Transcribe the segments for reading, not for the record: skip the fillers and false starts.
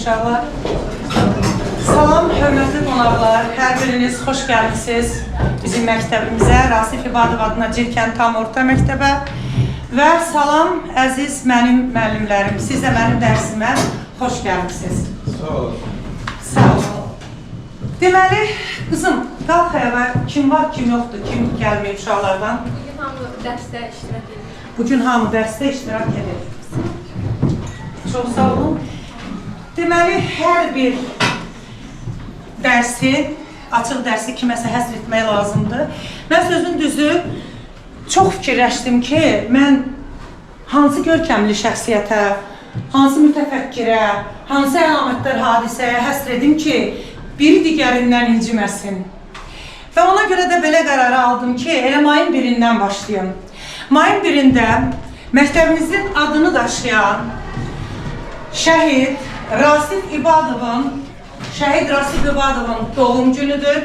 uşaqlar. Salam, hörmətli qonaqlar, hər biriniz xoş gəlmisiniz bizim məktəbimizə, Rasif İbadov adına Cirkən tam orta məktəbə və salam əziz mənim müəllimlərim, siz də mənim dərsimə xoş gəlmisiniz. Sağ olun. Sağ olun. Deməli, qızım, qalx ayağa, kim var, kim yoxdur, kim gəlməyib uşaqlardan? Bugün hamı dərsdə iştirak edir. Bugün hamı dərsdə iştirak edir. Çox sağ olun. Deməli, hər bir dərsi, açıq dərsi kiməsə həsr etmək lazımdır. Mən sözün düzü çox fikirləşdim ki, mən hansı görkəmli şəxsiyyətə, hansı mütəfəkkirə, hansı əlamətlər hadisəyə həsr edim ki, biri digərindən inciməsin. Və ona görə də belə qərarı aldım ki, elə mayın 1-dən başlayım. Mayın 1-də məktəbimizin adını daşıyan şəhid Rasif İbadovun doğum günüdür.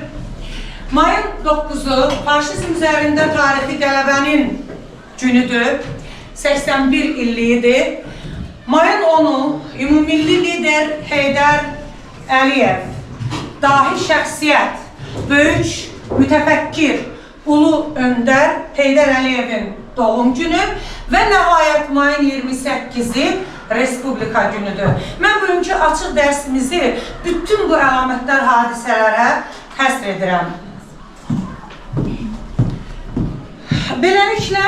Mayın 9-u faşizm üzərində tarixi qələbənin günüdür. 81 illiyidir. Mayın 10-u ümumilli lider Heydər Əliyev, dahi şəxsiyyət, böyük mütəfəkkir, ulu öndər Heydər Əliyevin doğum günü və nəhayət mayın 28-i Respublika günüdür. Mən bugünkü açıq dərsimizi bütün bu əlamətlər, hadisələrə həsr edirəm. Beləliklə,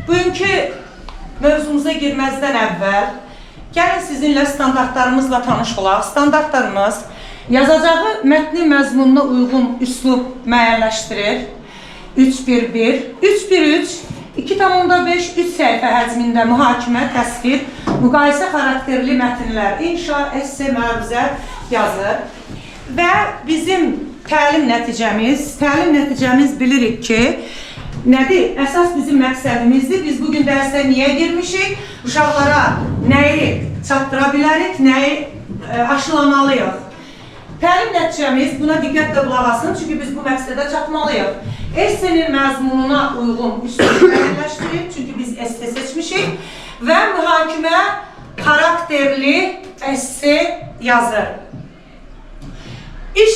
bugünkü mövzumuza girməzdən əvvəl gəlin sizinlə standartlarımızla tanış olaq. Standartlarımız yazacağı mətni məzmununa uyğun üslub müəyyənləşdirir. 3-1-1, 3-1-3, 2,5, 3 səhifə həcmində mühakimə, təsvir, müqayisə xarakterli mətnlər, inşa, esse, məruzə yazır. Və bizim təlim nəticəmiz bilirik ki, nədir? Əsas bizim məqsədimizdir. Biz bugün dərsə niyə girmişik? Uşaqlara nəyi çatdıra bilərik, nəyi aşılamalıyıq? Təlim nəticəmiz buna diqqətlə qulaq asın, çünki biz bu məqsədə çatmalıyıq. Essenin məzmununa uyğun üslub müəyyənləşdirir, çünki biz esse seçmişik və mühakimə xarakterli esse yazır. İş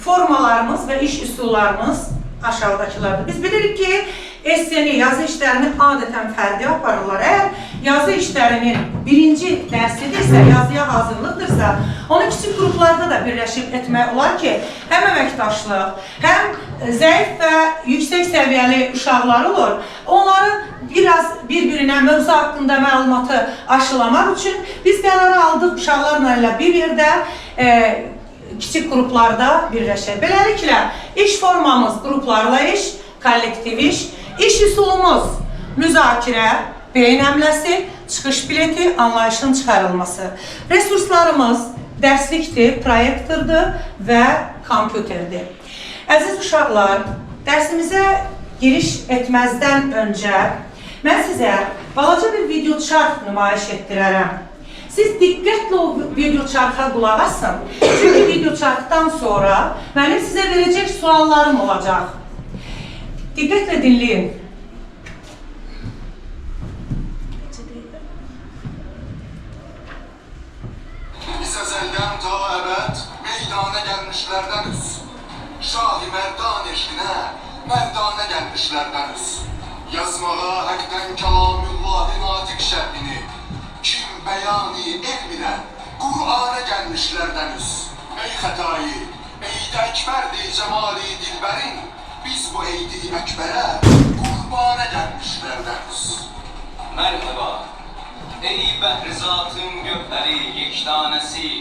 formalarımız və iş üsullarımız aşağıdakılardır. Biz bilirik ki, esseni, yazı işlərini adətən fərdi aparırlar. Əgər yazı işlərinin birinci dərsidirsə, yazıya hazırlıqdırsa, onu kiçik qruplarda da birləşib etmək olar ki, həm əməkdaşlıq, həm zəif və yüksək səviyyəli uşaqlar olur. Onları biraz bir-birinə mövzu haqqında məlumatı aşılamaq üçün biz qərarı aldıq uşaqlarla ilə bir yerdə kiçik qruplarda birləşək. Beləliklə, iş formamız qruplarla iş, kollektiv iş üsulumuz müzakirə, beyin əmləsi, çıxış bileti, anlayışın çıxarılması. Resurslarımız dərslikdir, proyektordur və kompüterdir. Əziz uşaqlar, dərsimizə giriş etməzdən öncə mən sizə balaca bir video çarx nümayiş etdirərəm. Siz diqqətlə o video çarxa qulaq asın. Çünki video çarxdan sonra mənim sizə verəcək suallarım olacaq. Diqqətlə dinləyin. Biz əzəldən ta əbəd meydana gəlmişlərdəniz. Şah-ı mərdan eşqinə mərdanə gəlmişlərdəniz. Yazmağa həqdən kəlamüllahi natiq şərhini kim bəyani elm ilə Qur'ana gəlmişlərdəniz. Ey xətayı, eyd-i əkbərdir cəmali dilbərin, biz bu eyd-i əkbərə qurbana gəlmişlərdəniz. Mərhəba, ey bəhrizatın gökləri yekdanəsi,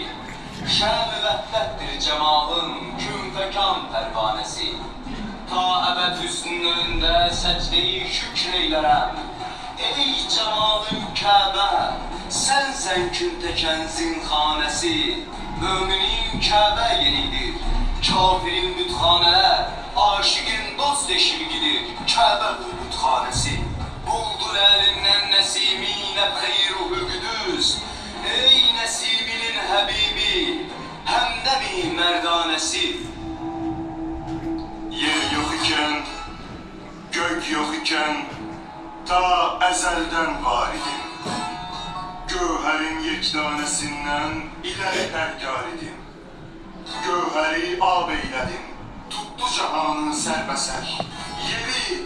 şəb-i vəhdətdir cəmalın künfəkan pərvanəsi. Ta əbəd hüsnün önündə səcdə-i şükr eylərəm. Ey cəmalın Kəbə, sənsən küntəkənzin xanəsi. Möminin Kəbə yenidir, kafirin bütxanələr, aşiqin dost eşiqidir, Kəbə bütxanəsi. Buldur əlindən nəsiminə xeyruhul qüdüz, ey Nəsibinin həbibi, həmdəmi mərdanəsi. Yer yox ikən, gök yox ikən, ta əzəldən var idim. Gövherin yekdanesinden ileri ergar idim. Gövheri ab eyledim. Tuttu cahanın serbeser. Yeri,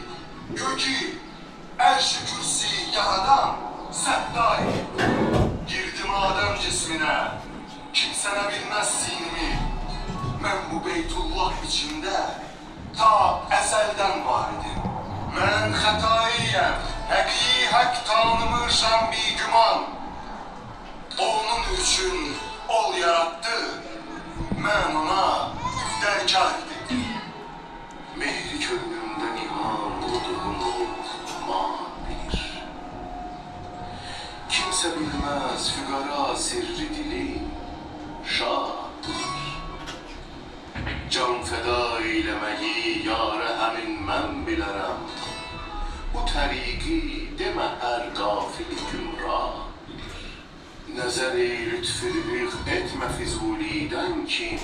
gökü, erş-i kürsi yaradan Səddai. Girdim Adem cismine, kimsene bilmez sinimi. Ben bu Beytullah içinde ta ezelden var idim. Ben xətaiyəm, həqiqi haqq tanımışam bir güman. Onun üçün ol yarattı, mən ona dərkar idim. Mehri könlümdə nihan olduğunu man bilir. Kimse bilmez füqara sirri dili, şah bilir. Can feda eylemeyi yâre həmin mən bilərəm. Bu təriqi demə hər qafil gümrah bilir. Nəzər-i lütfülük etmə Füzulidən kim,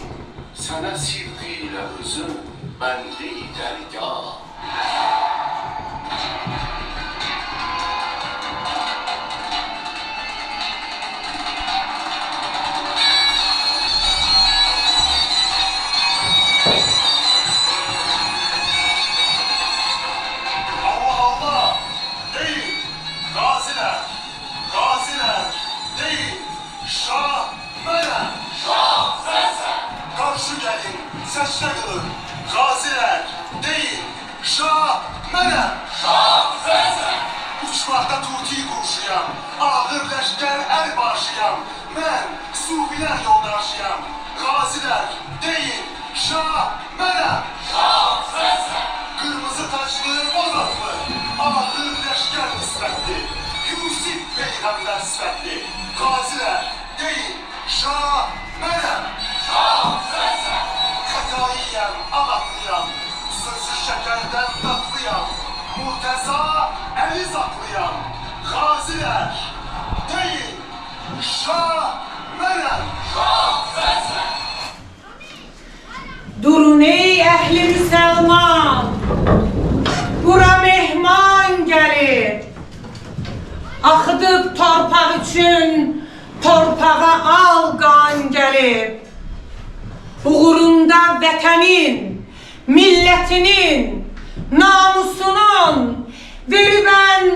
sənə sirrilə özün bəndi dərgah. Səslə qılın, qazilər, deyin, şah mənəm. Şah sənsən. Uçmaqda tuti qurşuyam, ağır ləşkər ər başıyam. Mən sufilər yoldaşıyam, qazilər, deyin, şah mənəm. Şah sənsən. Qırmızı taçlı, bozatlı, ağır ləşkər nisbətli, Yusif Peyğəmbər sifətli. Qazilər, deyin, şah mənəm. Şah sənsən. Xətaiyəm, ağatlıyam, sözü şəkərdən tatlıyam, Murtəza əli zatlıyam, qazilər, deyin, şah mənəm. Şah sənsən. Durun ey əhli müsəlman, bura mehman gəlir. Axıdıb torpaq üçün torpağa al qan gəlir. Uğrunda vətənin, millətinin, namusunun veribən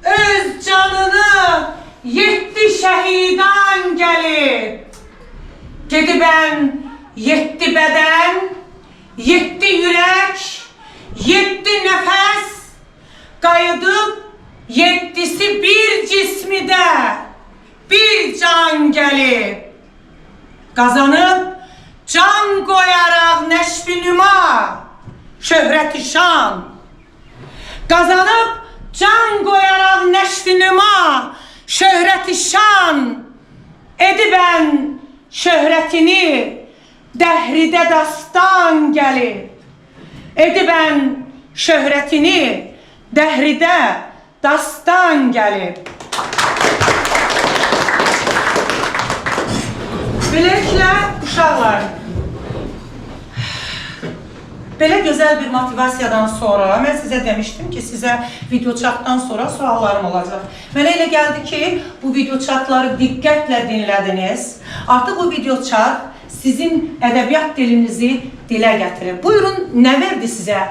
öz canını 7 şəhidan gəlir. Gedibən 7 bədən, 7 ürək, 7 nəfəs, qayıdıb 7'si bir cismidə bir can gəlir. Qazanıb can qoyaraq nəşvi nüma, şöhrəti şan. Qazanıb can qoyaraq nəşvi nüma, şöhrəti şan. Edibən şöhrətini dəhridə dastan gəlir. Edibən şöhrətini dəhridə dastan gəlir. Beləliklə, uşaqlar, belə gözəl bir motivasiyadan sonra mən sizə demişdim ki, sizə video chatdan sonra suallarım olacaq. Mənə elə gəldi ki, bu video chatları diqqətlə dinlədiniz. Artıq bu video chat sizin ədəbiyyat dilinizi dilə gətirir. Buyurun, nə verdi sizə?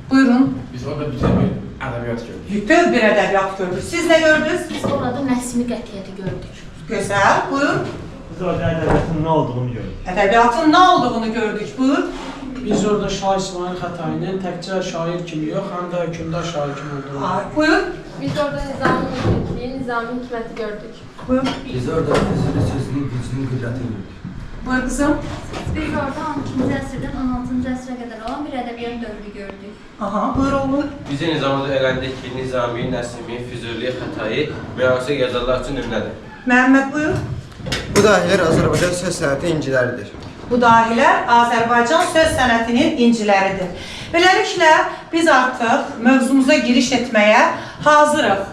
Buyurun. Biz orada bütün bir ədəbiyyat gördük. Bütöv bir ədəbiyyat gördük. Siz nə gördünüz? Biz orada Nəsimi qətiyyəti gördük. Gözəl, buyur. Biz orada ədəbiyyatın nə olduğunu gördük. Ədəbiyyatın nə olduğunu gördük, buyur. Biz orada Şah İsmail Xətainin təkcə şair kimi yox, həm də hökmdar şair kimi olduğunu. Buyur. Biz orada Nizamın müdrikliyi, Nizamın hikməti gördük. Buyur. Biz orada Füzuli sözünün gücünün qüdrətini gördük. Buyur qızım. Biz orada 12-ci əsrdən 16-cı əsrə qədər olan bir ədəbiyyat dövrü gördük. Aha, buyur oğlum. Biz eyni zamanda öyrəndik ki, Nizami, Nəsimi, Füzuli, Xətai müasir yazarlar üçün nümunədir. Məhəmməd buyur. Bu dahilər Azərbaycan söz sənəti inciləridir. Bu dahilər Azərbaycan söz sənətinin inciləridir. Beləliklə, biz artıq mövzumuza giriş etməyə hazırıq.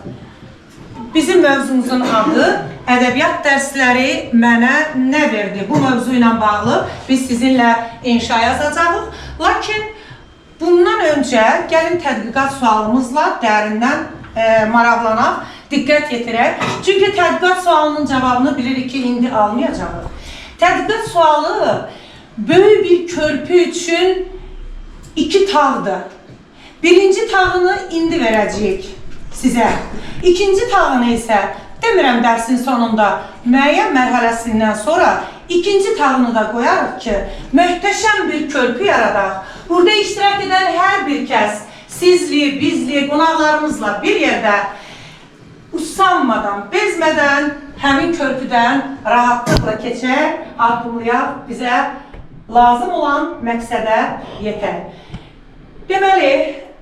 Bizim mövzumuzun adı ədəbiyyat dərsləri mənə nə verdi? Bu mövzu ilə bağlı biz sizinlə inşa yazacağıq. Lakin bundan öncə gəlin tədqiqat sualımızla dərindən maraqlanaq. diqqət yetirək. Çünki tədqiqat sualının cavabını bilirik ki, indi almayacağıq. Tədqiqat sualı böyük bir körpü üçün 2 tağdır. Birinci tağını indi verəcəyik sizə. İkinci tağını isə demirəm dərsin sonunda müəyyən mərhələsindən sonra ikinci tağını da qoyarıq ki, möhtəşəm bir körpü yaradaq. Burada iştirak edən hər bir kəs sizli, bizli, qonaqlarımızla bir yerdə usanmadan, bezmədən həmin körpüdən rahatlıqla keçər, addımlayaq, bizə lazım olan məqsədə yetər. Deməli,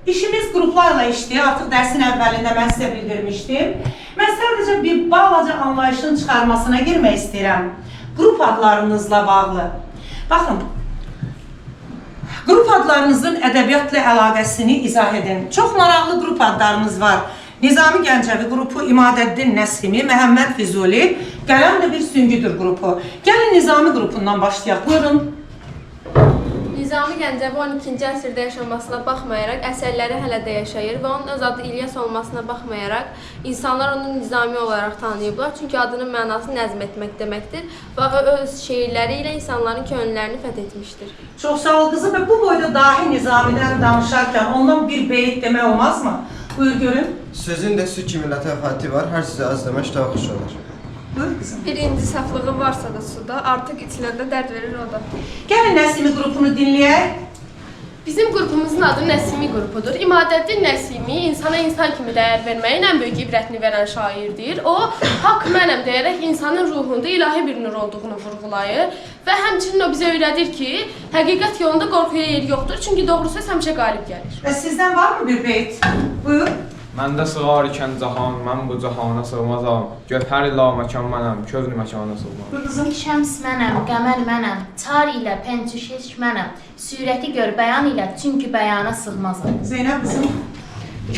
işimiz qruplarla işdir. Artıq dərsin əvvəlində mən sizə bildirmişdim. Mən sadəcə bir balaca anlayışın çıxarmasına girmək istəyirəm. Qrup adlarınızla bağlı. Baxın, qrup adlarınızın ədəbiyyatla əlaqəsini izah edin. Çox maraqlı qrup adlarınız var. Nizami Gəncəvi qrupu, İmadəddin Nəsimi, Məhəmməd Füzuli, Qələmlə bir süngüdür qrupu. Gəlin Nizami qrupundan başlayaq. Buyurun. Nizami Gəncəvi 12-ci əsrdə yaşamasına baxmayaraq əsərləri hələ də yaşayır və onun öz adı İlyas olmasına baxmayaraq insanlar onu Nizami olaraq tanıyıblar. Çünki adının mənası nəzm etmək deməkdir və öz şeirləri ilə insanların könüllərini fəth etmişdir. Çox sağ ol qızım və bu boyda dahi Nizamidən danışarkən ondan bir beyt demək olmazmı? Buyur görün. Sözün də su kimi lətafəti var, hər sizə az demək daha xoş olur. Buyur qızım. Birinci saflığı varsa da suda, artıq içiləndə dərd verir o da. Gəlin Nəsimi qrupunu dinləyək. Bizim qrupumuzun adı Nəsimi qrupudur. İmadəddin Nəsimi insana insan kimi dəyər verməyin ən böyük ibrətini verən şairdir. O, haqq mənəm deyərək insanın ruhunda ilahi bir nur olduğunu vurğulayır və həmçinin o bizə öyrədir ki, həqiqət yolunda qorxuya yer yoxdur, çünki doğru söz həmişə qalib gəlir. Və sizdən varmı bir beyt? Buyur. Məndə sığar ikən cahan, mən bu cahana sığmazam. Gövhər ilə məkan mənəm, kövn məkana sığmam. Buyur qızım. Şəms mənəm, qəmər mənəm, tar ilə pəncüşeş mənəm. Surəti gör bəyan ilə, çünki bəyana sığmazam. Zeynəb qızım.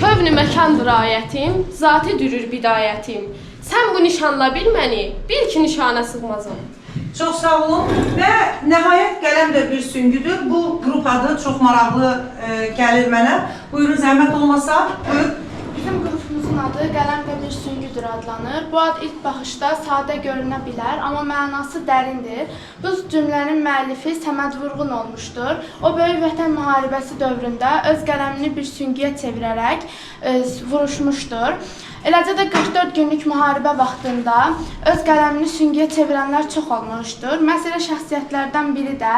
Kövn-ü məkandır ayətim, zati dürür bidayətim. Sən bu nişanla bil məni, bil ki nişana sığmazam. Çox sağ olun və nəhayət qələm də bir süngüdür. Bu qrup adı çox maraqlı gəlir mənə. Buyurun, zəhmət olmasa. Buyur. Bizim qrupumuzun adı Qələm və bir süngüdür adlanır. Bu ad ilk baxışda sadə görünə bilər, amma mənası dərindir. Bu cümlənin müəllifi Səməd Vurğun olmuşdur. O, Böyük Vətən müharibəsi dövründə öz qələmini bir süngüyə çevirərək vuruşmuşdur. Eləcə də 44 günlük müharibə vaxtında öz qələmini süngüyə çevirənlər çox olmuşdur. Məsələ şəxsiyyətlərdən biri də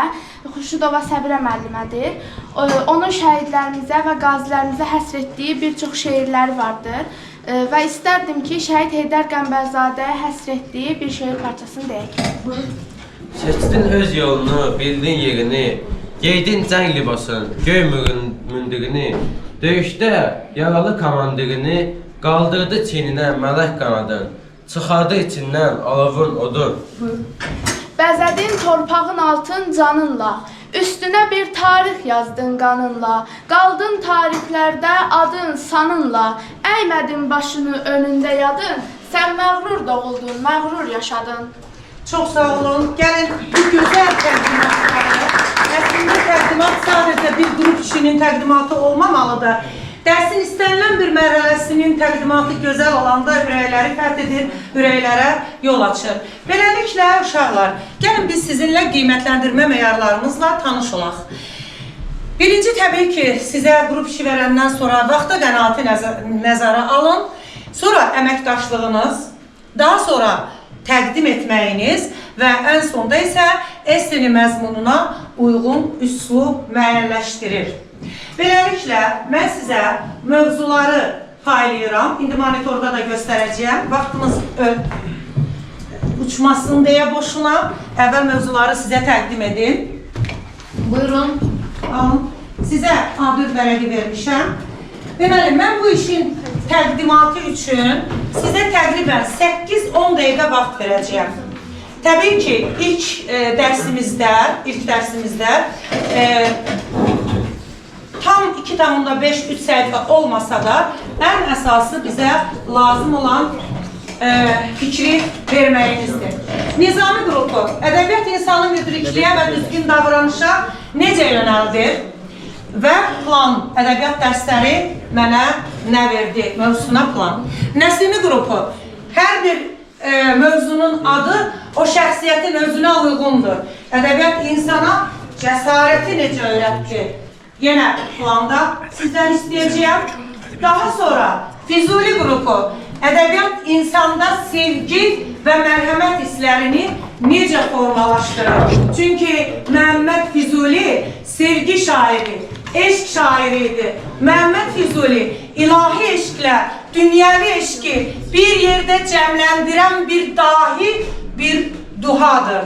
Xurşudova Səbirə müəllimədir. Onun şəhidlərimizə və qazilərimizə həsr etdiyi bir çox şeirləri vardır. Və istərdim ki, şəhid Heydər Qəmbərzadəyə həsr etdiyi bir şeir parçasını deyək. Seçdin öz yolunu, bildin yerini, geydin cəng libasın, göy mündirini, döyüşdə yaralı komandirini, qaldırdı çininə mələk qanadın, çıxardı içindən alovun odun. Bəzədin torpağın altın canınla, üstünə bir tarix yazdın qanınla, qaldın tarixlərdə adın sanınla, əymədin başını önündə yadın, sən məğrur doğuldun, məğrur yaşadın. Çox sağ olun. Gəlin bu gözəl təqdimatları. Əslində təqdimat sadəcə bir qrup işinin təqdimatı olmamalıdır. Dərsin istənilən bir mərhələsinin təqdimatı gözəl olanda ürəkləri fəth edir, ürəklərə yol açır. Beləliklə, uşaqlar, gəlin biz sizinlə qiymətləndirmə meyarlarımızla tanış olaq. Birinci, təbii ki, sizə qrup işi verəndən sonra vaxta qənaəti nəzərə alın, sonra əməkdaşlığınız, daha sonra təqdim etməyiniz və ən sonda isə essenin məzmununa uyğun üslub müəyyənləşdirir. Beləliklə, mən sizə mövzuları paylayıram. İndi monitorda da göstərəcəyəm. Vaxtımız uçmasın deyə boşuna. Əvvəl mövzuları sizə təqdim edin. Buyurun. Alın. Sizə A4 vərəqi vermişəm. Deməli, mən bu işin təqdimatı üçün sizə təqribən 8-10 dəqiqə vaxt verəcəyəm. Təbii ki, ilk dərsimizdə tam 2,5-3 səhifə olmasa da ən əsası bizə lazım olan fikri verməyinizdir. Nizami qrupu, ədəbiyyat insanı müdrikliyə və düzgün davranışa necə yönəldir? və plan ədəbiyyat dərsləri mənə nə verdi? Mövzusuna plan. Nəsimi qrupu. Hər bir mövzunun adı o şəxsiyyətin özünə uyğundur. Ədəbiyyat insana cəsarəti necə öyrətdi? Yenə planda sizdən istəyəcəyəm. Daha sonra Füzuli qrupu. Ədəbiyyat insanda sevgi və mərhəmət hisslərini necə formalaşdırır? Çünki Məhəmməd Füzuli sevgi şairi, eşq şairi idi. Məhəmməd Füzuli ilahi eşqlə dünyəvi eşqi bir yerdə cəmləndirən bir dahi, bir duhadır.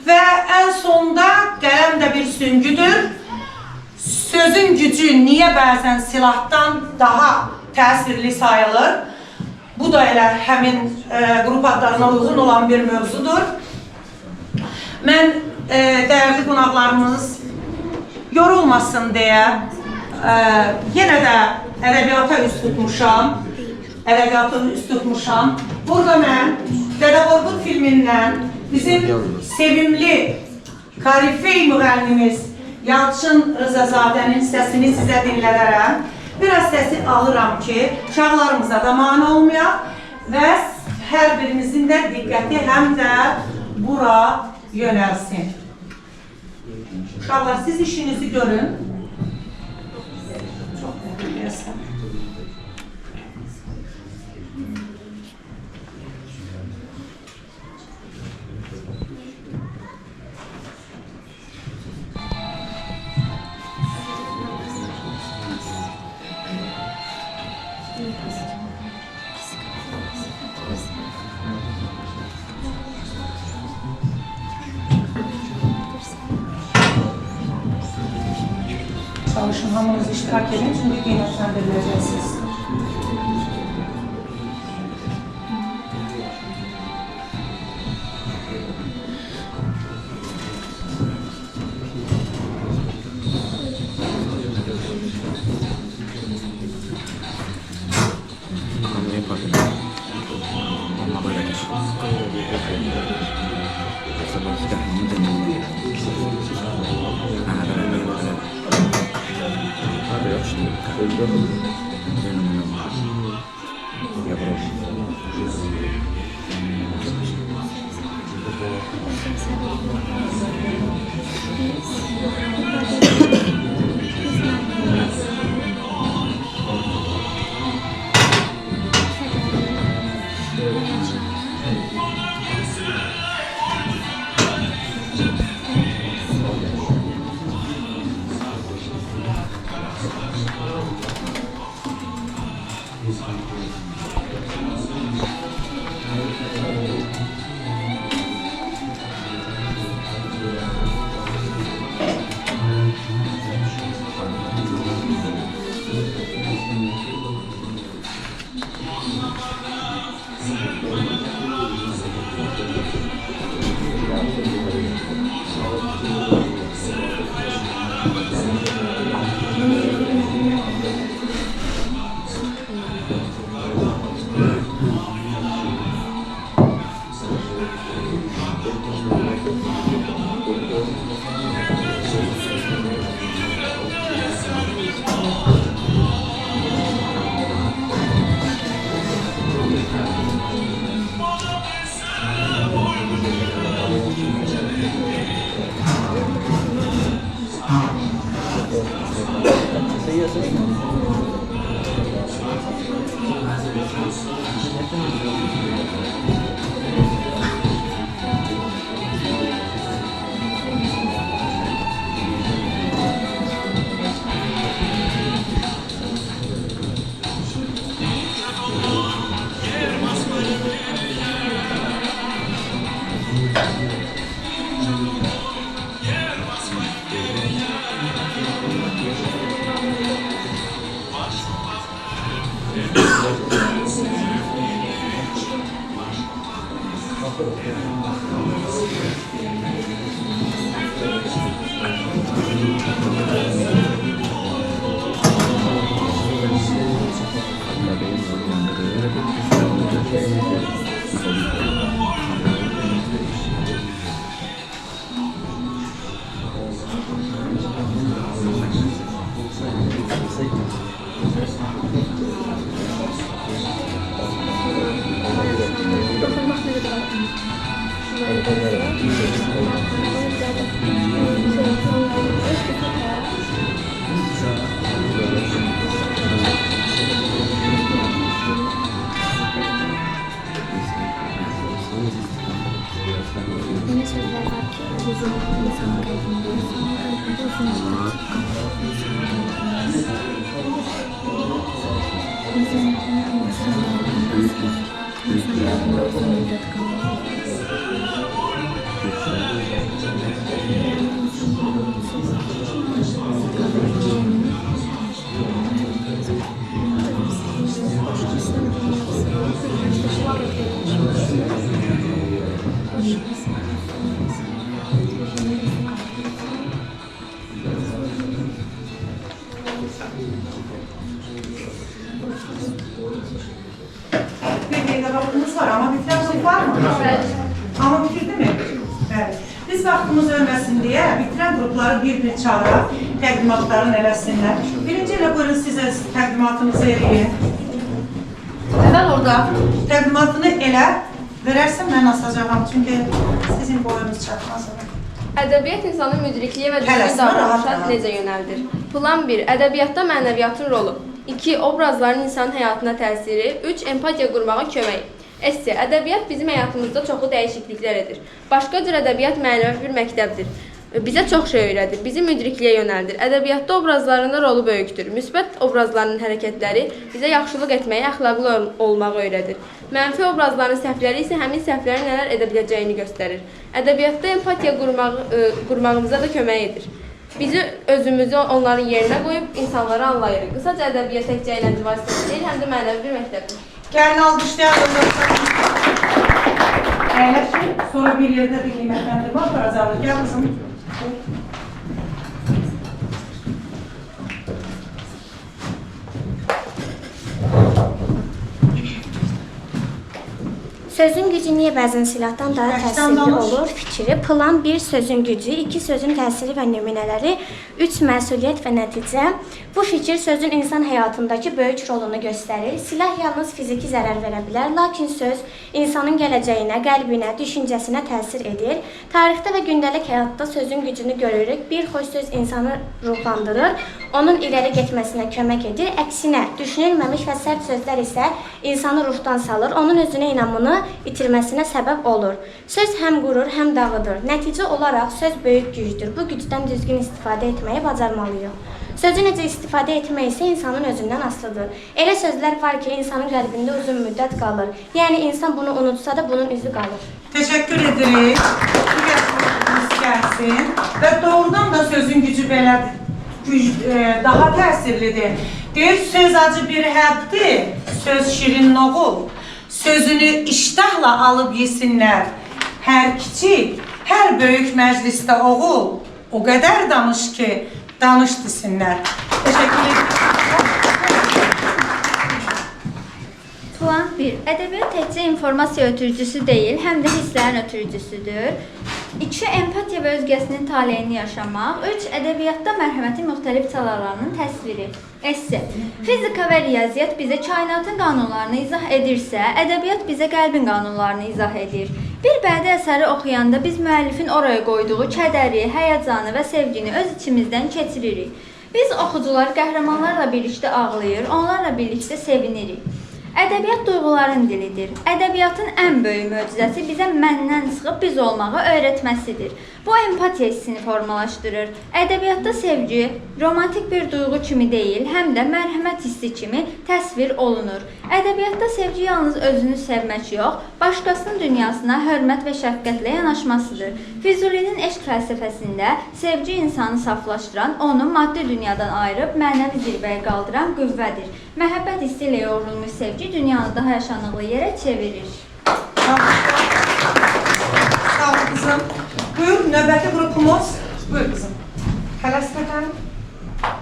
Və ən sonda qələm də bir süngüdür. Sözün gücü niyə bəzən silahdan daha təsirli sayılır? Bu da elə həmin qrup adlarına uyğun olan bir mövzudur. Mən dəyərli qonaqlarımız yorulmasın deyə yenə də ədəbiyyata üst tutmuşam. Burada mən Dədə Qorqud filmindən bizim sevimli korifey müğənnimiz Yalçın Rızazadənin səsini sizə dinlədərəm. Biraz səsi alıram ki, uşaqlarımıza da mane olmayaq və hər birimizin də diqqəti həm də bura yönəlsin. Uşaqlar, siz işinizi görün. Çox təşəkkür. Çalışın, hamınız iştirak edin, çünki qiymətləndiriləcəksiniz. vaxtımız ölməsin deyə bitirən qrupları bir-bir çağıraq, təqdimatlarını eləsinlər. Birinci ilə buyurun sizə təqdimatınızı eləyin. Nədən orada təqdimatını elə verərsən mən asacağam, çünki sizin boyunuz çatmaz. Ədəbiyyat insanın müdrikliyi və düzgün davranışa necə yönəldir? Plan 1. Ədəbiyyatda mənəviyyatın rolu. 2. Obrazların insanın həyatına təsiri. 3. Empatiya qurmağa kömək. Esse. Ədəbiyyat bizim həyatımızda çoxlu dəyişikliklər edir. Başqa cür ədəbiyyat mənəvi bir məktəbdir. Bizə çox şey öyrədir, bizi müdrikliyə yönəldir. Ədəbiyyatda obrazlarında rolu böyükdür. Müsbət obrazların hərəkətləri bizə yaxşılıq etməyi, əxlaqlı olmağı öyrədir. Mənfi obrazların səhvləri isə həmin səhvlərin nələr edə biləcəyini göstərir. Ədəbiyyatda empatiya qurmağımıza da kömək edir. Bizi özümüzü onların yerinə qoyub insanları anlayırıq. Qısaca ədəbiyyat təkcə əyləncə vasitəsi deyil, həm də mənəvi bir məktəbdir. Gəlin alqışlayalım. Əyləşin, sonra bir yerdə bir qiymətləndirmə aparacaqlar. Gəl qızım. Sözün gücü niyə bəzən silahdan daha təsirli olur? Fikri. Plan 1. Sözün gücü. 2. Sözün təsiri və nümunələri. 3. Məsuliyyət və nəticə. Bu fikir sözün insan həyatındakı böyük rolunu göstərir. Silah yalnız fiziki zərər verə bilər, lakin söz insanın gələcəyinə, qəlbinə, düşüncəsinə təsir edir. Tarixdə və gündəlik həyatda sözün gücünü görürük. Bir xoş söz insanı ruhlandırır, onun irəli getməsinə kömək edir. Əksinə, düşünülməmiş və sərt sözlər isə insanı ruhdan salır, onun özünə inamını itirməsinə səbəb olur. Söz həm qurur, həm dağıdır. Nəticə olaraq söz böyük gücdür. Bu gücdən düzgün istifadə etməyi bacarmalıyıq. Sözü necə istifadə etmək isə insanın özündən asılıdır. Elə sözlər var ki, insanın qəlbində uzun müddət qalır. Yəni, insan bunu unutsa da bunun izi qalır. Təşəkkür edirik. Gəlsin. Və doğrudan da sözün gücü belə daha təsirlidir. Deyir, söz acı bir həbdir, söz şirin noğul. Sözünü iştahla alıb yesinlər. Hər kiçik, hər böyük məclisdə oğul. O qədər danış ki, danış desinlər. Təşəkkür ederim. Plan 1. Ədəbiyyat təkcə informasiya ötürücüsü deyil, həm də hisslərin ötürücüsüdür. 2. Empatiya və özgəsinin taleyini yaşamaq. 3. Ədəbiyyatda mərhəmətin müxtəlif çalarlarının təsviri. Esse. Fizika və riyaziyyat bizə kainatın qanunlarını izah edirsə, ədəbiyyat bizə qəlbin qanunlarını izah edir. Bir bədii əsəri oxuyanda biz müəllifin oraya qoyduğu kədəri, həyəcanı və sevgini öz içimizdən keçiririk. Biz oxucular qəhrəmanlarla birlikdə ağlayır, onlarla birlikdə sevinirik. Ədəbiyyat duyğuların dilidir. Ədəbiyyatın ən böyük möcüzəsi bizə məndən çıxıb biz olmağı öyrətməsidir. Bu empatiya hissini formalaşdırır. Ədəbiyyatda sevgi romantik bir duyğu kimi deyil, həm də mərhəmət hissi kimi təsvir olunur. Ədəbiyyatda sevgi yalnız özünü sevmək yox, başqasının dünyasına hörmət və şəfqətlə yanaşmasıdır. Füzulinin eşq fəlsəfəsində sevgi insanı saflaşdıran, onu maddi dünyadan ayırıb mənəvi zirvəyə qaldıran qüvvədir. Məhəbbət hissi ilə yoğrulmuş sevgi dünyanı daha yaşanıqlı yerə çevirir. Sağ ol kızım. Buyur, növbəti qrupumuz. Buyur kızım. Xələsbədən,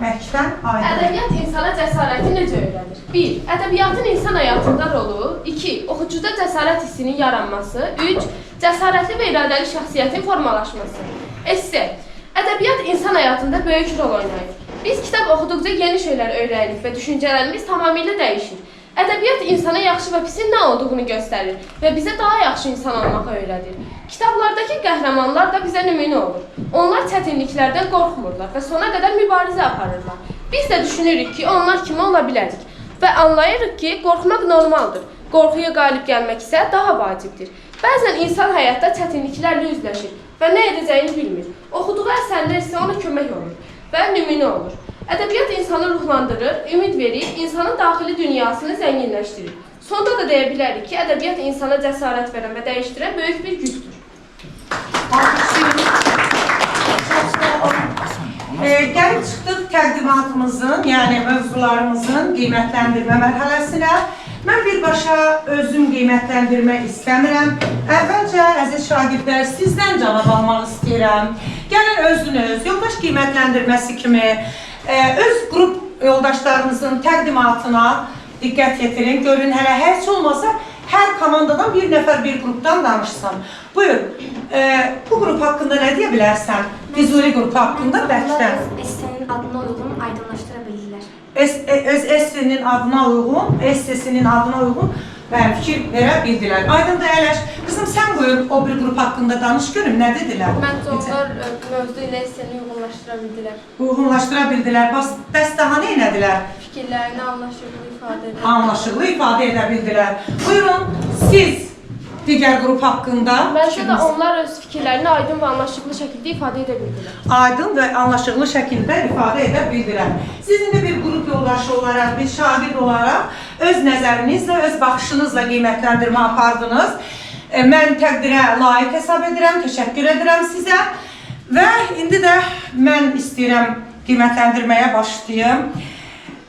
Məkdən, Aydın. Ədəbiyyat insana cəsarəti necə öyrədir? 1. Ədəbiyyatın insan həyatında rolu. 2. Oxucuda cəsarət hissinin yaranması. 3. Cəsarətli və iradəli şəxsiyyətin formalaşması. Esse. Ədəbiyyat insan həyatında böyük rol oynayır. Biz kitab oxuduqca yeni şeylər öyrənirik və düşüncələrimiz tamamilə dəyişir. Ədəbiyyat insana yaxşı və pisin nə olduğunu göstərir və bizə daha yaxşı insan olmağı öyrədir. Kitablardakı qəhrəmanlar da bizə nümunə olur. Onlar çətinliklərdən qorxmurlar və sona qədər mübarizə aparırlar. Biz də düşünürük ki, onlar kimi ola bilərik və anlayırıq ki, qorxmaq normaldır. Qorxuya qalib gəlmək isə daha vacibdir. Bəzən insan həyatda çətinliklərlə üzləşir və nə edəcəyini bilmir. Oxuduğu əsərlər isə ona kömək olur və nümunə olur. Ədəbiyyat insanı ruhlandırır, ümid verir, insanın daxili dünyasını zənginləşdirir. Sonda da deyə bilərik ki, ədəbiyyat insana cəsarət verən və dəyişdirən böyük bir gücdür. Gəlib çıxdıq təqdimatımızın, yəni mövzularımızın qiymətləndirmə mərhələsinə. Mən birbaşa özüm qiymətləndirmək istəmirəm. Əvvəlcə, əziz şagirdlər, sizdən cavab almaq istəyirəm. Gəlin özünüz, yoldaş qiymətləndirməsi kimi öz qrup yoldaşlarınızın təqdimatına diqqət yetirin. Görün, hələ heç olmasa Hər komandadan bir nəfər bir qrupdan danışsın. Buyur, bu qrup haqqında nə deyə bilərsən? Füzuli qrupu haqqında bəlkdən. Essenin adına uyğun aydınlaşdıra bildilər. Öz essesinin adına uyğun fikir verə bildilər. Aydın əyləş. Qızım, sən buyur, o bir qrup haqqında danış görüm, nə dedilər? Məncə onlar mövzu ilə esseni uyğunlaşdıra bildilər. Uyğunlaşdıra bildilər. Bəs daha nə elədilər? Fikirlərini anlaşıqlı ifadə edə. Anlaşıqlı ifadə edə bildilər. Buyurun, siz digər qrup haqqında Məncə də onlar öz fikirlərini aydın və anlaşıqlı şəkildə ifadə edə bildilər. Aydın və anlaşıqlı şəkildə ifadə edə bildilər. Sizin də bir qrup yoldaşı olaraq, bir şagird olaraq öz nəzərinizlə, öz baxışınızla qiymətləndirmə apardınız. Mən təqdirə layiq hesab edirəm, təşəkkür edirəm sizə və indi də mən istəyirəm qiymətləndirməyə başlayım.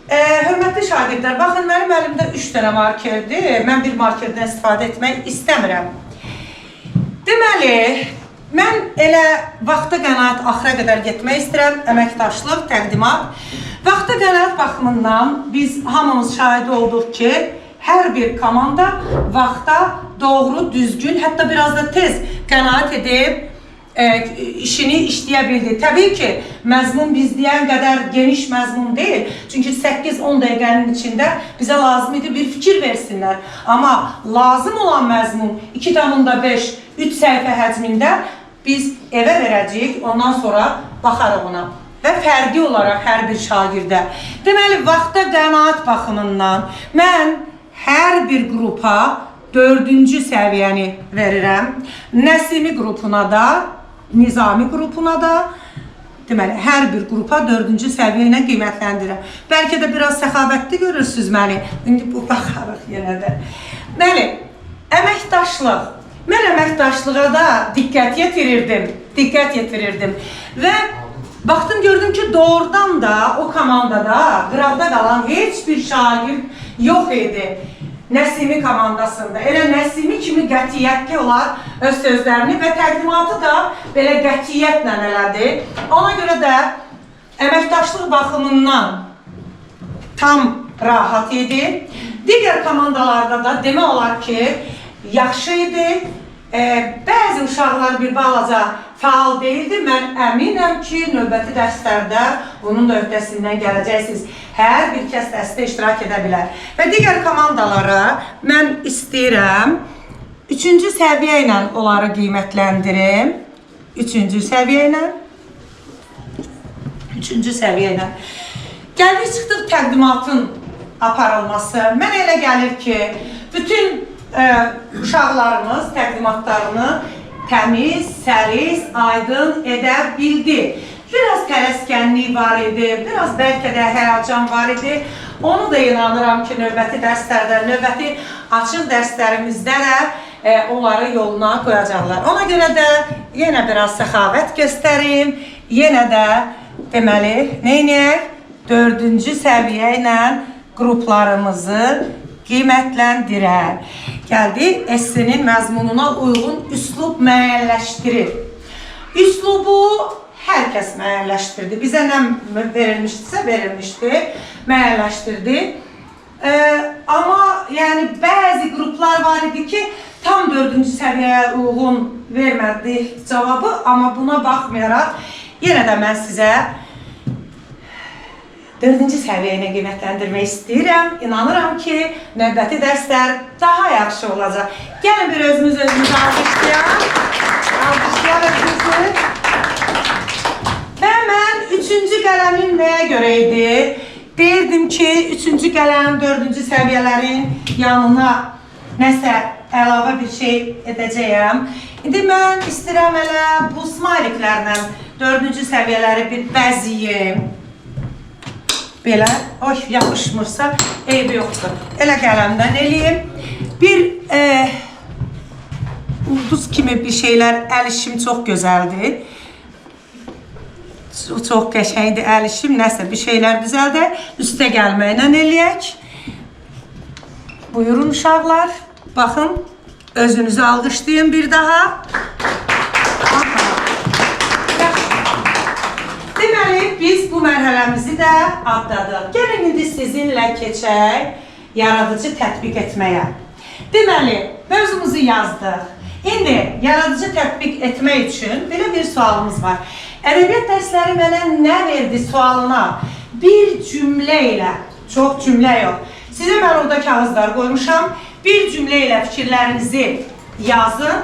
Hörmətli şagirdlər, baxın, mənim əlimdə 3 dənə markerdir. Mən bir markerdən istifadə etmək istəmirəm. Deməli, mən elə vaxta qənaət axıra qədər getmək istəyirəm, əməkdaşlıq, təqdimat. Vaxta qənaət baxımından biz hamımız şahidi olduq ki, hər bir komanda vaxta doğru, düzgün, hətta biraz da tez qənaət edib, işini işləyə bildi. Təbii ki, məzmun biz deyən qədər geniş məzmun deyil. Çünki 8-10 dəqiqənin içində bizə lazım idi bir fikir versinlər. Amma lazım olan məzmun 2,5, 3 səhifə həcmində biz evə verəcəyik, ondan sonra baxarıq ona. Və fərqi olaraq hər bir şagirdə. Deməli, vaxta qənaət baxımından mən hər bir qrupa 4-cü səviyyəni verirəm. Nəsimi qrupuna da, Nizami qrupuna da, deməli, hər bir qrupa 4-cü səviyyə ilə qiymətləndirirəm. Bəlkə də biraz səxavətli görürsünüz məni. İndi bu baxarıq yenə də. Bəli, əməkdaşlıq. Mən əməkdaşlığa da diqqət yetirirdim. Və baxdım, gördüm ki, doğrudan da o komandada qıraqda qalan heç bir şagird yox idi. Nəsimi komandasında. Elə Nəsimi kimi qətiyyətli olar öz sözlərini və təqdimatı da belə qətiyyətlə elədi. Ona görə də əməkdaşlıq baxımından tam rahat idi. Digər komandalarda da demək olar ki, yaxşı idi. Bəzi uşaqlar bir balaca faal deyildi. Mən əminəm ki, növbəti dərslərdə bunun da öhdəsindən gələcəksiniz. Hər bir kəs dərsdə iştirak edə bilər. Və digər komandalara mən istəyirəm 3-cü səviyyə ilə onları qiymətləndirim. 3-cü səviyyə ilə. Gəldik, çıxdıq təqdimatın aparılması. Mən elə gəlir ki, bütün uşaqlarımız təqdimatlarını təmiz, səlis, aydın edə bildi. Biraz tələskənlik var idi, biraz bəlkə də həyəcan var idi. Onu da inanıram ki, növbəti dərslərdə, növbəti açıq dərslərimizdə də onları yoluna qoyacaqlar. Ona görə də yenə biraz səxavət göstərim. Yenə də deməli, neynəyək? 4-cü səviyyə ilə qruplarımızı qiymətləndirər. Gəldi, essenin məzmununa uyğun üslub müəyyənləşdirir. Üslubu hər kəs müəyyənləşdirdi. Bizə nə verilmişdirsə verilmişdi, müəyyənləşdirdi. Amma yəni bəzi qruplar var idi ki, tam 4-cü səviyyəyə uyğun vermədi cavabı, amma buna baxmayaraq yenə də mən sizə 4-cü səviyyəni qiymətləndirmək istəyirəm. İnanıram ki, növbəti dərslər daha yaxşı olacaq. Gəlin bir özümüzü alqışlayaq. Alqışlayaq özümüzü. Və mən 3-cü qələmin nəyə görə idi? Deyirdim ki, 3-cü qələm, 4-cü səviyyələrin yanına nəsə əlavə bir şey edəcəyəm. İndi mən istəyirəm elə bu smayliklərlə 4-cü səviyyələri bir bəziyim. Belə, yapışmırsa eybi yoxdur. Elə qələmdən eləyim. Bir ulduz kimi bir şeylər, əl işim çox gözəldir. Çox qəşəngdir əl işim, nəsə bir şeylər düzəldək. Üstə gəlməklə eləyək. Buyurun uşaqlar. Baxın, özünüzü alqışlayın bir daha. Deməli, biz bu mərhələmizi də adladıq. Gəlin indi sizinlə keçək yaradıcı tətbiq etməyə. Deməli, mövzumuzu yazdıq. İndi yaradıcı tətbiq etmək üçün belə bir sualımız var. Ədəbiyyat dərsləri mənə nə verdi sualına bir cümlə ilə, çox cümlə yox. Sizə mən orada kağızlar qoymuşam. Bir cümlə ilə fikirlərinizi yazın,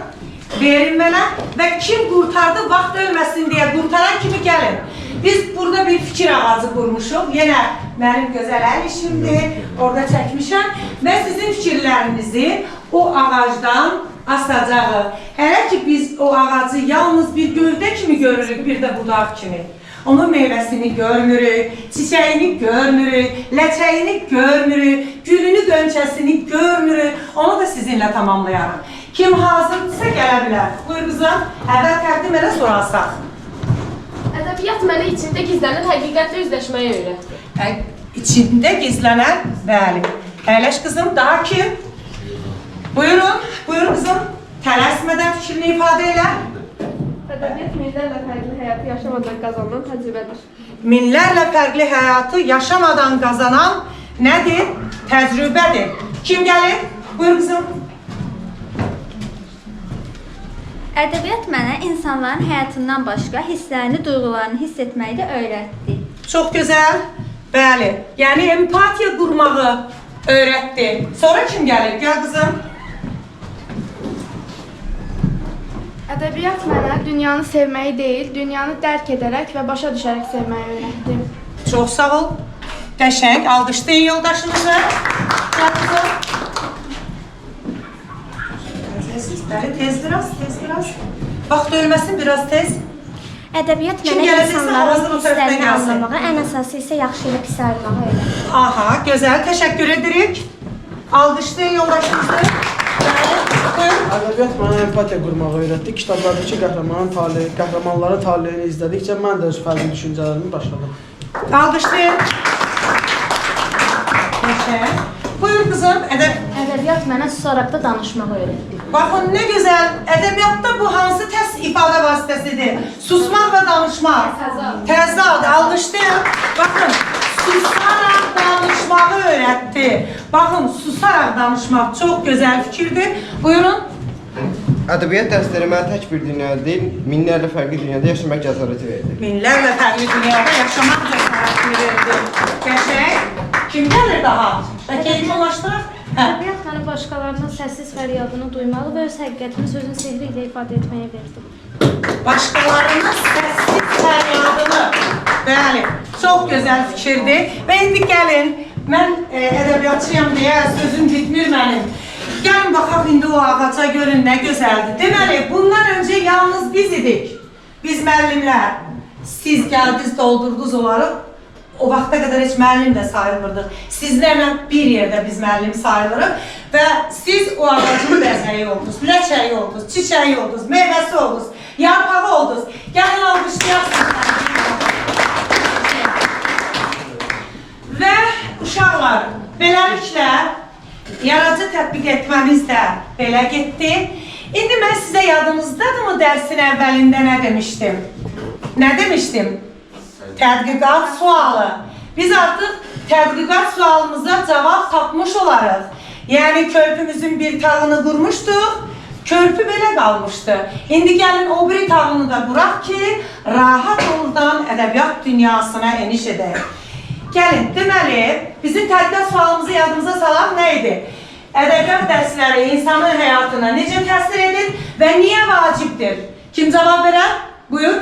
verin mənə və kim qurtardı, vaxt ölməsin deyə qurtaran kimi gəlin. Biz burada bir fikir ağacı qurmuşuq. Yenə mənim gözəl əl işimdir, orada çəkmişəm və sizin fikirlərinizi o ağacdan asacağıq. Hələ ki biz o ağacı yalnız bir gövdə kimi görürük, bir də budaq kimi. Onun meyvəsini görmürük, çiçəyini görmürük, ləçəyini görmürük, gülünü, qönçəsini görmürük. Onu da sizinlə tamamlayarım. Kim hazırdırsa gələ bilər. Buyur qızım, əvvəl təqdim elə sonra alsaq. Ədəbiyyat mənə içində gizlənən həqiqətlə üzləşməyi öyrətdi. İçində gizlənən, bəli. Əyləş qızım, daha kim? Buyurun, buyur qızım. Tələsmədən fikrini ifadə elə. Ədəbiyyat minlərlə fərqli həyatı yaşamadan qazanan təcrübədir. Minlərlə fərqli həyatı yaşamadan qazanan nədir? Təcrübədir. Kim gəlir? Buyur qızım. Ədəbiyyat mənə insanların həyatından başqa hisslərini, duyğularını hiss etməyi də öyrətdi. Çox gözəl. Bəli. Yəni empatiya qurmağı öyrətdi. Sonra kim gəlir? Gəl qızım. Ədəbiyyat mənə dünyanı sevməyi deyil, dünyanı dərk edərək və başa düşərək sevməyi öyrətdi. Çox sağ ol. Qəşəng. Alqışlayın yoldaşınızı. Gəl qızım. Bəli, tez biraz, tez biraz. Vaxt ölməsin, biraz tez. Ədəbiyyat Kim mənə gələcəksə, insanların ağzını o tərəfdən hisslərini gəlsin. anlamağı, ən əsası isə yaxşı ilə pis ayırmağı öyrətdi. Aha, gözəl. Təşəkkür edirik. Alqışlayın yoldaşınızı. Ədəbiyyat mənə empatiya qurmağı öyrətdi. Kitablardakı qəhrəmanların taleyini izlədikcə mən də öz fərqli düşüncələrimi başladım. Alqışlayın. Qəşəng. Buyur qızım. Ədəbiyyat mənə susaraq da danışmağı öyrətdi. Baxın, nə gözəl. Ədəbiyyatda bu hansı ifadə vasitəsidir? Susmaq və danışmaq. Təzad. Alqışlayın. Baxın, susaraq danışmağı öyrətdi. Baxın, susaraq danışmaq çox gözəl fikirdir. Buyurun. Ədəbiyyat dərsləri mənə tək bir dünyada deyil, minlərlə fərqli dünyada yaşamaq cəsarəti verdi. Minlərlə fərqli dünyada yaşamaq cəsarətini verdi. Qəşəng. Kim gəlir daha? Bəlkə yekunlaşdıraq? Ədəbiyyat mənə başqalarının səssiz fəryadını duymağı və öz həqiqətini sözün sehri ilə ifadə etməyə verdi. Başqalarının səssiz fəryadını. Bəli, çox gözəl fikirdir. Və indi gəlin, mən ədəbiyyatçıyam deyə sözüm bitmir mənim. Gəlin baxaq indi o ağaca görün nə gözəldir. Deməli, bundan öncə yalnız biz idik. Biz müəllimlər. Siz gəldiniz, doldurdunuz onları. O vaxta qədər heç müəllim də sayılmırdıq. Sizlərlə bir yerdə biz müəllim sayılırıq və siz o ağacın bəzəyi oldunuz, ləçəyi oldunuz, çiçəyi oldunuz, meyvəsi oldunuz, yarpağı oldunuz. Gəlin alqışlayasınız. Və uşaqlar, beləliklə yaradıcı tətbiq etməmiz də belə getdi. İndi mən sizə yadınızdadırmı dərsin əvvəlində nə demişdim? Nə demişdim? Tədqiqat sualı. Biz artıq tədqiqat sualımıza cavab tapmış olarıq. Yəni körpümüzün bir tağını qurmuşduq, körpü belə qalmışdı. İndi gəlin o biri tağını da quraq ki, rahat yoldan ədəbiyyat dünyasına eniş edək. Gəlin, deməli, bizim tədqiqat sualımızı yadımıza salaq nə idi? Ədəbiyyat dərsləri insanın həyatına necə təsir edir və niyə vacibdir? Kim cavab verər? Buyur.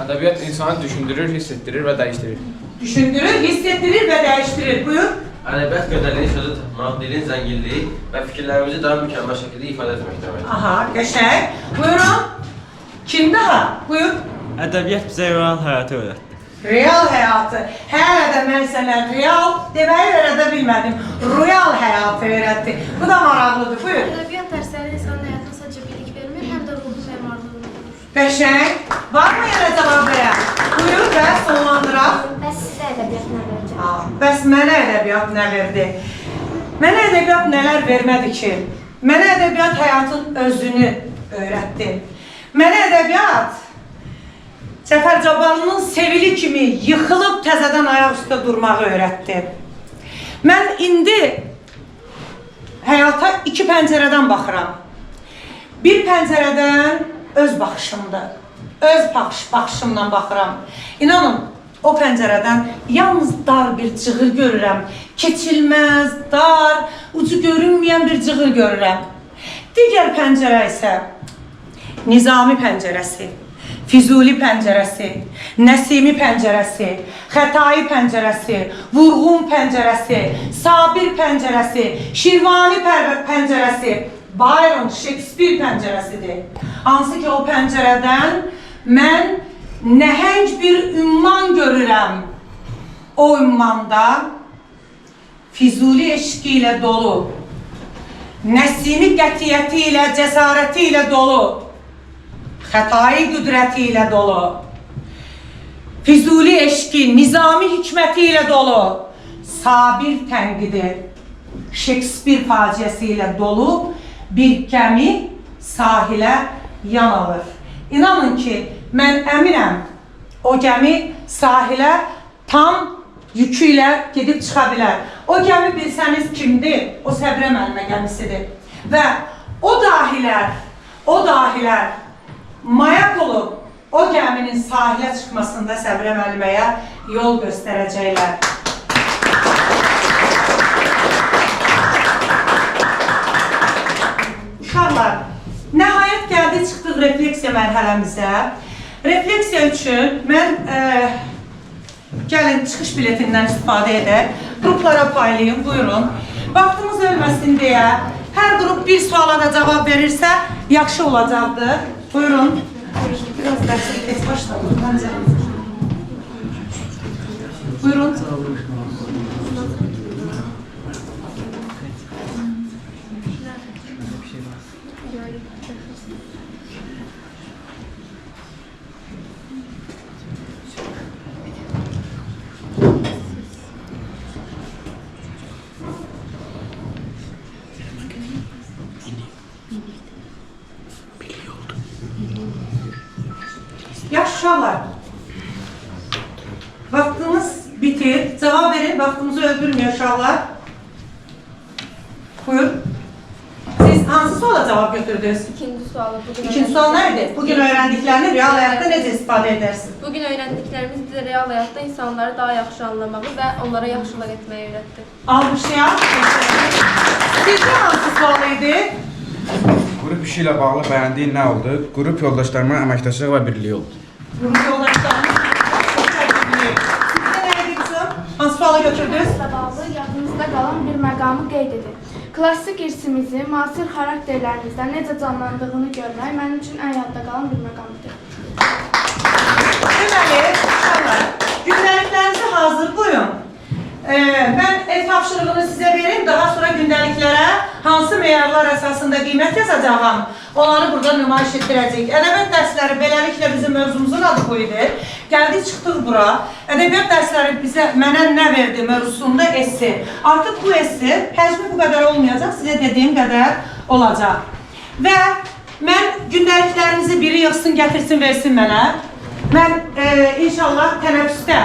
Ədəbiyyat insanı düşündürür, hiss etdirir və dəyişdirir. Düşündürür, hiss etdirir və dəyişdirir. Buyur. Ədəbiyyat gözəlliyi sözü tapmaq, dilin zənginliyi və fikirlərimizi daha mükəmməl şəkildə ifadə etmək deməkdir. Aha, qəşəng. Buyurun. Kim daha? Buyur. Ədəbiyyat bizə real həyatı öyrətdi. Real həyatı. Hələ də mən sənə real deməyi öyrədə bilmədim. Royal həyatı öyrətdi. Bu da maraqlıdır. Buyur. Ədəbiyyat dərsləri insanın həyatına sadəcə bilik vermir, həm də ruhu məmarlığını verir. Qəşəng. Varmı yenə cavab verən? Buyur və sonlandıraq. Bəs sizə ədəbiyyat nə verdi? Bəs mənə ədəbiyyat nə verdi? Mənə ədəbiyyat nələr vermədi ki? Mənə ədəbiyyat həyatın özünü öyrətdi. Mənə ədəbiyyat Cəfər Cabbarlının Sevili kimi yıxılıb təzədən ayaq üstə durmağı öyrətdi. Mən indi həyata iki pəncərədən baxıram. Bir pəncərədən öz baxışımdır. Öz baxışımdan baxıram. İnanın, o pəncərədən yalnız dar bir cığır görürəm. Keçilməz, dar, ucu görünməyən bir cığır görürəm. Digər pəncərə isə Nizami pəncərəsi, Füzuli pəncərəsi, Nəsimi pəncərəsi, Xətai pəncərəsi, Vurğun pəncərəsi, Sabir pəncərəsi, Şirvani pəncərəsi, Byron, Shakespeare pəncərəsidir. Hansı ki, o pəncərədən mən nəhəng bir ümman görürəm. O ümmanda Füzuli eşqi ilə dolu, Nəsimi qətiyyəti ilə, cəsarəti ilə dolu, Xətai qüdrəti ilə dolu, Füzuli eşqi, Nizami hikməti ilə dolu, Sabir tənqidi, Shakespeare faciəsi ilə dolu bir gəmi sahilə yan alır. İnanın ki, mən əminəm, o gəmi sahilə tam yükü ilə gedib çıxa bilər. O gəmi bilsəniz kimdir? O Səbrə müəllimə gəmisidir. Və o dahilər mayak olub o gəminin sahilə çıxmasında Səbrə müəlliməyə yol göstərəcəklər. Uşaqlar, nəhayət gəldi çıxdıq refleksiya mərhələmizə. Refleksiya üçün mən gəlin çıxış biletindən istifadə edək, qruplara paylayın, buyurun. Vaxtımız ölməsin deyə hər qrup bir suala da cavab verirsə yaxşı olacaqdır. Buyurun. Biraz dərsi tez başlayalım. Buyurun. Yaxşı uşaqlar, vaxtımız bitir, cavab verin, vaxtımızı öldürmüyor uşaqlar. Buyur. Siz hansı suala cavab götürdünüz? İkinci sualı. İkinci sual neydi? Bugün öyrəndiklərini real həyatda necə istifadə edərsiniz? Bugün öyrəndiklərimiz bizə real həyatda insanları daha yaxşı anlamağı və onlara yaxşılıq etməyi öyrətdi. Almışlayaq. Sizdə hansı sual idi? Qrup işi ilə bağlı bəyəndiyin nə oldu? Qrup yoldaşlarımın əməkdaşlığı və birliyi oldu. Qrup yoldaşlarımın birliyi. Sizdə nə idi qızım? Hansı suala götürdünüz? Dərslə bağlı yadınızda qalan bir məqamı qeyd edin. Klassik irsimizi müasir xarakterlərimizdə necə canlandığını görmək mənim üçün ən yadda qalan bir məqamdır. Deməli, uşaqlar, gündəliklərinizi hazır qoyun. Mən ev tapşırığını sizə verim, daha sonra gündəliklərə hansı meyarlar əsasında qiymət yazacağım, onları burada nümayiş etdirəcəyik. Ədəbiyyat dərsləri beləliklə bizim mövzumuzun adı bu idi. Gəldik, çıxdıq bura. Ədəbiyyat dərsləri mənə nə verdi mövzusunda essi. Artıq bu essi, həcmi bu qədər olmayacaq, sizə dediyim qədər olacaq. Və mən gündəliklərinizi biri yığsın, gətirsin, versin mənə. Mən inşallah tənəffüsdə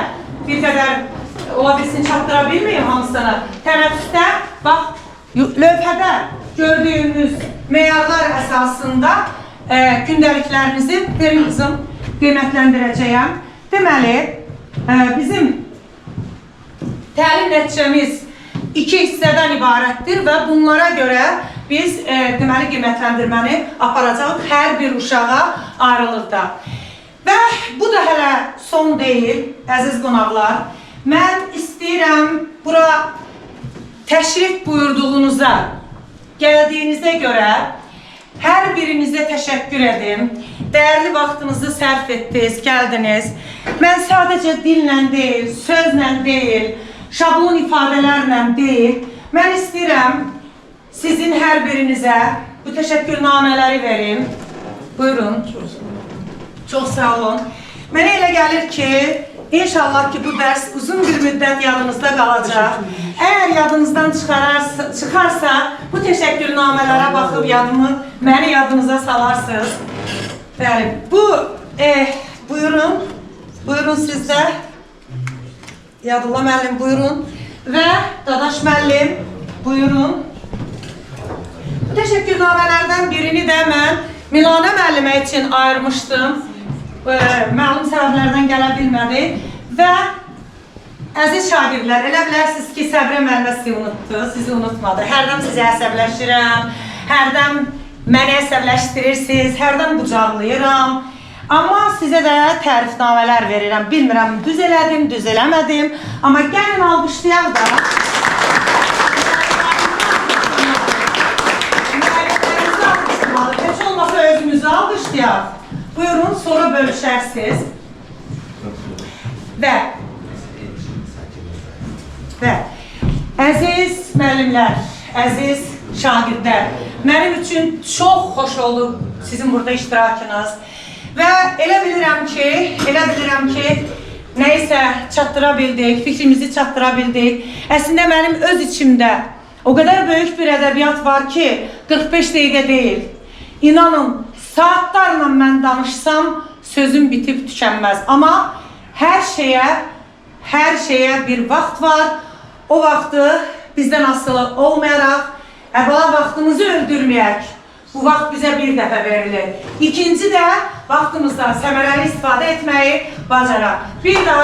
bir qədər ola bilsin çatdıra bilməyim hamısına. Tənəffüsdə, bax, lövhədə gördüyünüz meyarlar əsasında gündəliklərinizi verin qızım, qiymətləndirəcəyəm. Deməli, bizim təlim nəticəmiz 2 hissədən ibarətdir və bunlara görə biz deməli qiymətləndirməni aparacaq hər bir uşağa ayrılıqda. Və bu da hələ son deyil, əziz qonaqlar. Mən istəyirəm bura təşrif buyurduğunuza, gəldiyinizə görə hər birinizə təşəkkür edim. Dəyərli vaxtınızı sərf etdiniz, gəldiniz. Mən sadəcə dillə deyil, sözlə deyil, şablon ifadələrlə deyil. Mən istəyirəm sizin hər birinizə bu təşəkkürnamələri verim. Buyurun. Çox sağ olun. Mənə elə gəlir ki, İnşallah ki, bu dərs uzun bir müddət yadınızda qalacaq. Əgər yadınızdan çıxarsa, bu təşəkkürnamələrə baxıb məni yadınıza salarsınız. Bəli, buyurun sizdə. Yadullah müəllim, buyurun. Və Dadaş müəllim, buyurun. təşəkkürnamələrdən birini də mən Milanə müəllimə üçün ayırmışdım. Məlum səbəblərdən gələ bilmədi və əziz şagirdlər, elə bilərsiniz ki, Səbrə müəllimə sizi unutmadı. Hərdən sizə əsəbləşirəm, hərdən məni əsəbləşdirirsiniz, hərdən qucaqlayıram. Amma sizə də tərifnamələr verirəm. Bilmirəm, düz elədim, düz eləmədim. Amma gəlin alqışlayaq da. Müəlliflərimizi alqışlamalı. Heç olmasa özümüzü alqışlayaq. Buyurun, sonra bölüşərsiniz. Və əziz müəllimlər, əziz şagirdlər, mənim üçün çox xoş olub sizin burada iştirakınız. Və elə bilirəm ki, nəyisə çatdıra bildik, fikrimizi çatdıra bildik. Əslində mənim öz içimdə o qədər böyük bir ədəbiyyat var ki, 45 dəqiqə deyil. İnanın, saatlarla mən danışsam, sözüm bitib tükənməz. Amma hər şeyə bir vaxt var. O vaxtı bizdən asılı olmayaraq, əvvəla vaxtımızı öldürməyək. Bu vaxt bizə bir dəfə verilir. İkinci də vaxtımızdan səmərəli istifadə etməyi bacaraq. Bir daha